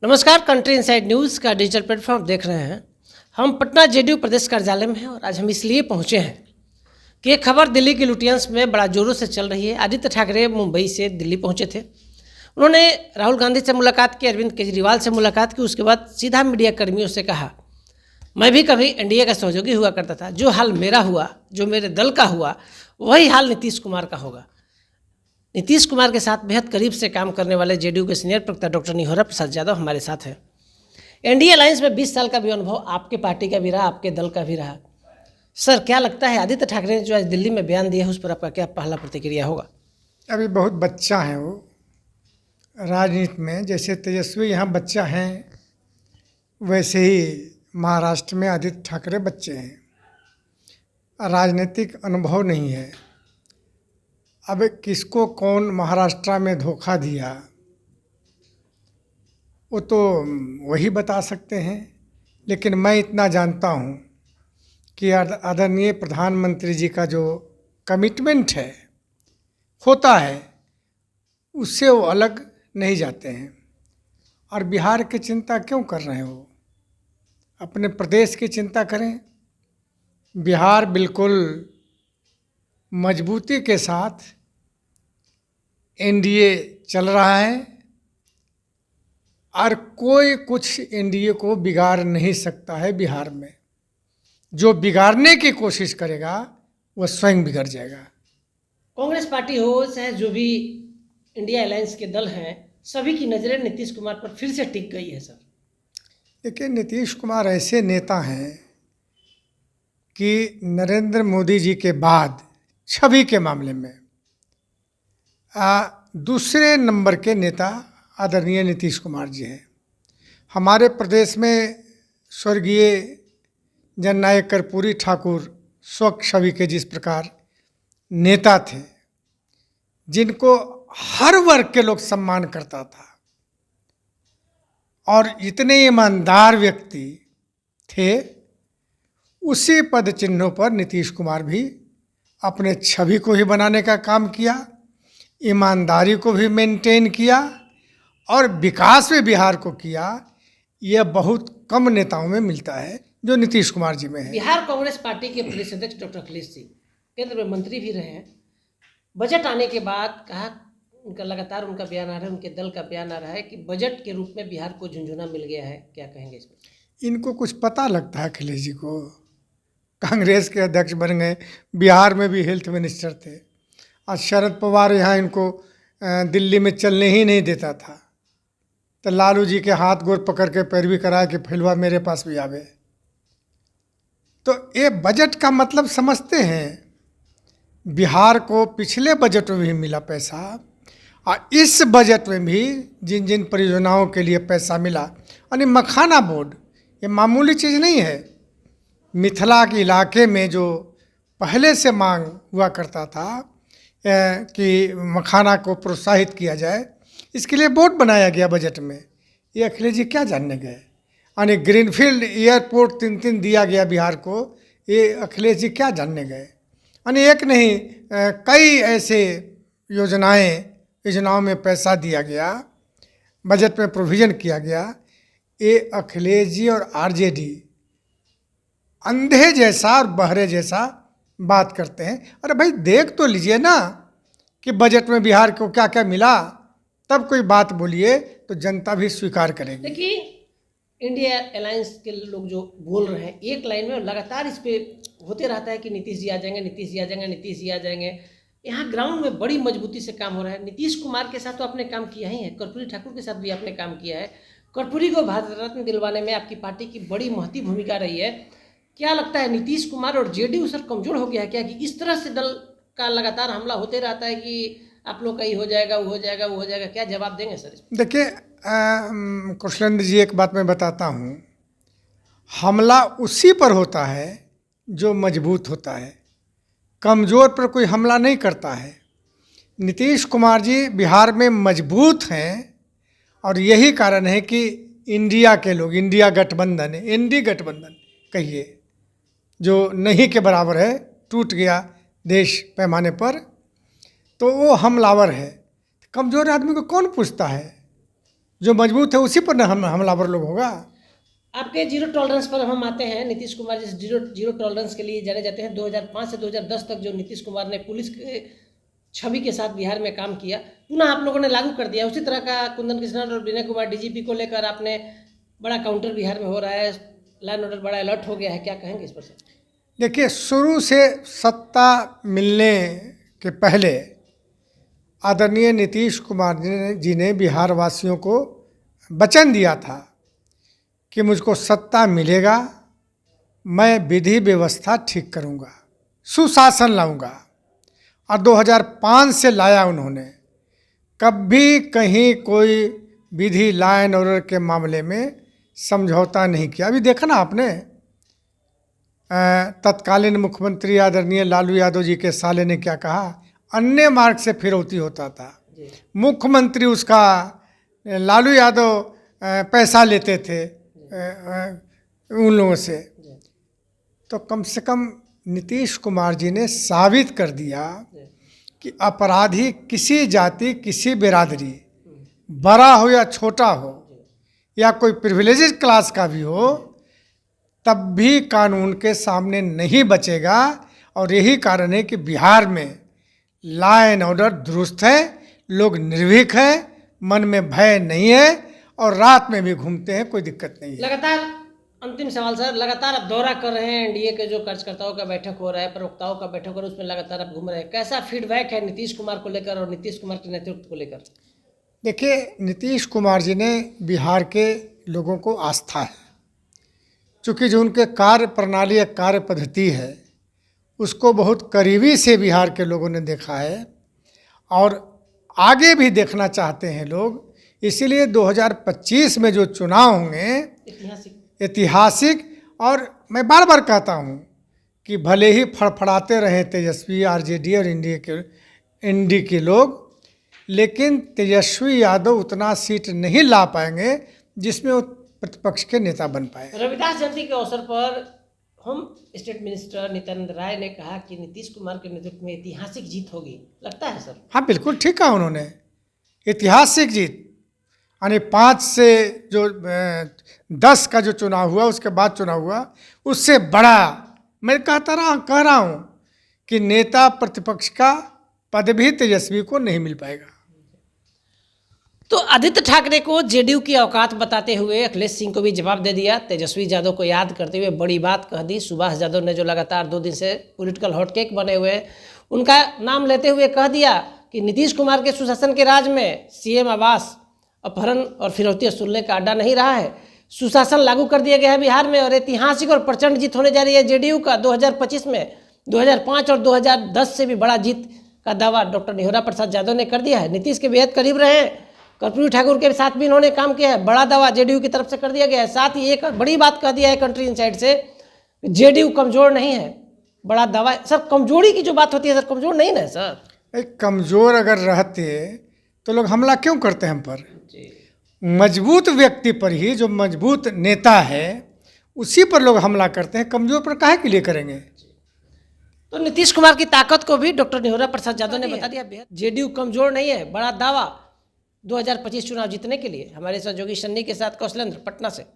नमस्कार, country inside news का digital platform देख रहे हैं। हम पटना जेडीयू प्रदेश कार्यालय में हैं और आज हम इसलिए पहुंचे हैं कि एक खबर दिल्ली की लुटियंस में बड़ा जोरों से चल रही है। आदित्य ठाकरे मुंबई से दिल्ली पहुंचे थे। उन्होंने राहुल गांधी से मुलाकात की, अरविंद केजरीवाल से मुलाकात की। उसके बाद सीधा मीडिया कर्मियों से कहा, मैं भी कभी एनडीए का सहयोगी हुआ करता था। जो हाल मेरा हुआ, जो मेरे दल का हुआ, वही हाल नीतीश कुमार का होगा। नीतीश कुमार के साथ बेहद करीब से काम करने वाले जेडीयू के सीनियर प्रवक्ता डॉक्टर निहोरा प्रसाद यादव हमारे साथ हैं। एनडीए अलायंस में 20 साल का भी अनुभव आपके पार्टी का भी रहा, आपके दल का भी रहा। सर, क्या लगता है आदित्य ठाकरे ने जो आज दिल्ली में बयान दिया है, उस पर आपका क्या पहला प्रतिक्रिया होगा? अभी बहुत बच्चा है वो राजनीति में। जैसे तेजस्वी यहाँ बच्चा हैं, वैसे ही महाराष्ट्र में आदित्य ठाकरे बच्चे हैं। राजनीतिक अनुभव नहीं है। अब किसको कौन महाराष्ट्र में धोखा दिया वो तो वही बता सकते हैं। लेकिन मैं इतना जानता हूँ कि आदरणीय प्रधानमंत्री जी का जो कमिटमेंट है होता है, उससे वो अलग नहीं जाते हैं। और बिहार की चिंता क्यों कर रहे हैं? वो अपने प्रदेश की चिंता करें। बिहार बिल्कुल मजबूती के साथ एनडीए चल रहा है और कोई कुछ एनडीए को बिगाड़ नहीं सकता है। बिहार में जो बिगाड़ने की कोशिश करेगा वह स्वयं बिगड़ जाएगा। कांग्रेस पार्टी हो चाहे जो भी इंडिया अलायंस के दल हैं, सभी की नज़रें नीतीश कुमार पर फिर से टिक गई है। सर, देखिए, नीतीश कुमार ऐसे नेता हैं कि नरेंद्र मोदी जी के बाद छवि के मामले में दूसरे नंबर के नेता आदरणीय नीतीश कुमार जी हैं। हमारे प्रदेश में स्वर्गीय जननायक कर्पूरी ठाकुर स्वच्छ छवि के जिस प्रकार नेता थे, जिनको हर वर्ग के लोग सम्मान करता था और इतने ईमानदार व्यक्ति थे, उसी पद चिन्हों पर नीतीश कुमार भी अपने छवि को ही बनाने का काम किया, ईमानदारी को भी मेंटेन किया और विकास में बिहार को किया। यह बहुत कम नेताओं में मिलता है जो नीतीश कुमार जी में है। बिहार कांग्रेस पार्टी के प्रदेश अध्यक्ष डॉक्टर अखिलेश सिंह केंद्र में मंत्री भी रहे हैं। बजट आने के बाद कहा, उनका लगातार उनका बयान आ रहा है, उनके दल का बयान आ रहा है कि बजट के रूप में बिहार को झुंझुना मिल गया है। क्या कहेंगे इस पर? इनको कुछ पता लगता है अखिलेश जी को? कांग्रेस के अध्यक्ष बन गए, बिहार में भी हेल्थ मिनिस्टर थे। आज शरद पवार यहाँ इनको दिल्ली में चलने ही नहीं देता था, तो लालू जी के हाथ गोर पकड़ के पैरवी कराया कि फिलवा मेरे पास भी आवे। तो ये बजट का मतलब समझते हैं। बिहार को पिछले बजट में भी मिला पैसा और इस बजट में भी जिन जिन परियोजनाओं के लिए पैसा मिला, यानी मखाना बोर्ड, ये मामूली चीज़ नहीं है। मिथिला के इलाके में जो पहले से मांग हुआ करता था कि मखाना को प्रोत्साहित किया जाए, इसके लिए बोर्ड बनाया गया बजट में। ये अखिलेश जी क्या जानने गए? यानी ग्रीनफील्ड एयरपोर्ट 3 दिया गया बिहार को, ये अखिलेश जी क्या जानने गए? यानी एक नहीं, कई ऐसे योजनाओं में पैसा दिया गया, बजट में प्रोविज़न किया गया। ये अखिलेश जी और आरजेडी अंधे जैसा और बहरे जैसा बात करते हैं। अरे भाई, देख तो लीजिए ना कि बजट में बिहार को क्या क्या मिला, तब कोई बात बोलिए तो जनता भी स्वीकार करेगी। देखिए, इंडिया अलायंस के लोग जो बोल रहे हैं, एक लाइन में लगातार इस पे होते रहता है कि नीतीश जी आ जाएंगे, नीतीश जी आ जाएंगे, नीतीश जी आ जाएंगे। यहाँ ग्राउंड में बड़ी मजबूती से काम हो रहा है। नीतीश कुमार के साथ तो आपने काम किया ही है, कर्पूरी ठाकुर के साथ भी आपने काम किया है। कर्पूरी को भारत रत्न दिलवाने में आपकी पार्टी की बड़ी महती भूमिका रही है। क्या लगता है, नीतीश कुमार और जेडीयू सर कमजोर हो गया है क्या, कि इस तरह से दल का लगातार हमला होते रहता है कि आप लोग का ही हो जाएगा, वो हो जाएगा, वो हो जाएगा? क्या जवाब देंगे सर? देखिए कुशलेंद्र जी, एक बात मैं बताता हूँ। हमला उसी पर होता है जो मजबूत होता है, कमज़ोर पर कोई हमला नहीं करता है। नीतीश कुमार जी बिहार में मजबूत हैं और यही कारण है कि इंडिया के लोग, इंडिया गठबंधन, एनडी गठबंधन कहिए, जो नहीं के बराबर है, टूट गया देश पैमाने पर, तो वो हमलावर है। कमज़ोर आदमी को कौन पूछता है? जो मजबूत है उसी पर न हमलावर लोग होगा। आपके जीरो टॉलरेंस पर हम आते हैं। नीतीश कुमार जिस जीरो जीरो टॉलरेंस के लिए जाने जाते हैं, 2005 से 2010 तक जो नीतीश कुमार ने पुलिस के छवि के साथ बिहार में काम किया, पुनः आप लोगों ने लागू कर दिया। उसी तरह का कुंदन कृष्णन और विनय कुमार डीजीपी को लेकर आपने बड़ा काउंटर बिहार में हो रहा है, लॉ ऑर्डर बड़ा अलर्ट हो गया है, क्या कहेंगे इस पर सर? देखिए, शुरू से सत्ता मिलने के पहले आदरणीय नीतीश कुमार जी ने बिहार वासियों को वचन दिया था कि मुझको सत्ता मिलेगा, मैं विधि व्यवस्था ठीक करूंगा, सुशासन लाऊंगा। और 2005 से लाया उन्होंने। कभी कहीं कोई विधि लॉ एंड ऑर्डर के मामले में समझौता नहीं किया। अभी देखा ना आपने, तत्कालीन मुख्यमंत्री आदरणीय लालू यादव जी के साले ने क्या कहा, अन्य मार्ग से फिरौती होता था। मुख्यमंत्री उसका लालू यादव पैसा लेते थे उन लोगों से। तो कम से कम नीतीश कुमार जी ने साबित कर दिया कि अपराधी किसी जाति, किसी बिरादरी, बड़ा हो या छोटा हो या कोई प्रिविलेजेड क्लास का भी हो, तब भी कानून के सामने नहीं बचेगा। और यही कारण है कि बिहार में लॉ एंड ऑर्डर दुरुस्त है, लोग निर्भीक हैं, मन में भय नहीं है और रात में भी घूमते हैं, कोई दिक्कत नहीं है। लगातार अंतिम सवाल सर, लगातार आप दौरा कर रहे हैं, एनडीए के जो कार्यकर्ताओं का बैठक हो रहा है, प्रवक्ताओं का बैठक हो रहा है, उसमें लगातार आप घूम रहे हैं, कैसा फीडबैक है नीतीश कुमार को लेकर और नीतीश कुमार के नेतृत्व को लेकर? देखिए, नीतीश कुमार जी ने बिहार के लोगों को आस्था है, चूँकि जो उनके कार्य प्रणाली या कार्य पद्धति है उसको बहुत करीबी से बिहार के लोगों ने देखा है और आगे भी देखना चाहते हैं लोग। इसीलिए 2025 में जो चुनाव होंगे ऐतिहासिक, और मैं बार बार कहता हूँ कि भले ही फड़फड़ाते रहे तेजस्वी, आरजेडी और एनडी के लोग, लेकिन तेजस्वी यादव उतना सीट नहीं ला पाएंगे जिसमें वो प्रतिपक्ष के नेता बन पाए। रविदास जयंती के अवसर पर home state minister Nityanand Rai ने कहा कि नीतीश कुमार के नेतृत्व में ऐतिहासिक जीत होगी, लगता है सर? हाँ, बिल्कुल ठीक कहा उन्होंने, ऐतिहासिक जीत। यानी 5 से जो 10 का जो चुनाव हुआ, उसके बाद चुनाव हुआ, उससे बड़ा मैं कह रहा हूँ कि नेता प्रतिपक्ष का पद भी तेजस्वी को नहीं मिल पाएगा। तो आदित्य ठाकरे को जेडीयू की औकात बताते हुए अखिलेश सिंह को भी जवाब दे दिया। तेजस्वी यादव को याद करते हुए बड़ी बात कह दी। सुभाष यादव ने जो लगातार 2 दिन से पॉलिटिकल हॉटकेक बने हुए, उनका नाम लेते हुए कह दिया कि नीतीश कुमार के सुशासन के राज में सीएम आवास अपहरण और फिरौती वसूलने का अड्डा नहीं रहा है। सुशासन लागू कर दिया गया है बिहार में और ऐतिहासिक और प्रचंड जीत होने जा रही है जेडीयू का 2025 में। 2005 और 2010 से भी बड़ा जीत का दावा डॉक्टर निहोरा प्रसाद यादव ने कर दिया है। नीतीश के बेहद करीब रहे हैं, कर्पूरी ठाकुर के साथ भी इन्होंने काम किया है, बड़ा दावा जेडीयू की तरफ से कर दिया गया है। साथ ही एक बड़ी बात कह दिया है कंट्री इनसाइड से, जेडीयू कमजोर नहीं है, बड़ा दावा। सर, कमजोरी की जो बात होती है सर, कमजोर नहीं ना सर? कमजोर अगर रहते तो लोग हमला क्यों करते हैं हम पर? मजबूत व्यक्ति पर ही, जो मजबूत नेता है उसी पर लोग हमला करते हैं, कमजोर पर काहे के लिए करेंगे? तो नीतीश कुमार की ताकत को भी डॉक्टर निहोरा प्रसाद यादव ने बता दिया। जेडीयू कमजोर नहीं है, बड़ा दावा 2025 चुनाव जीतने के लिए। हमारे सहयोगी सन्नी के साथ कौशलेंद्र, पटना से।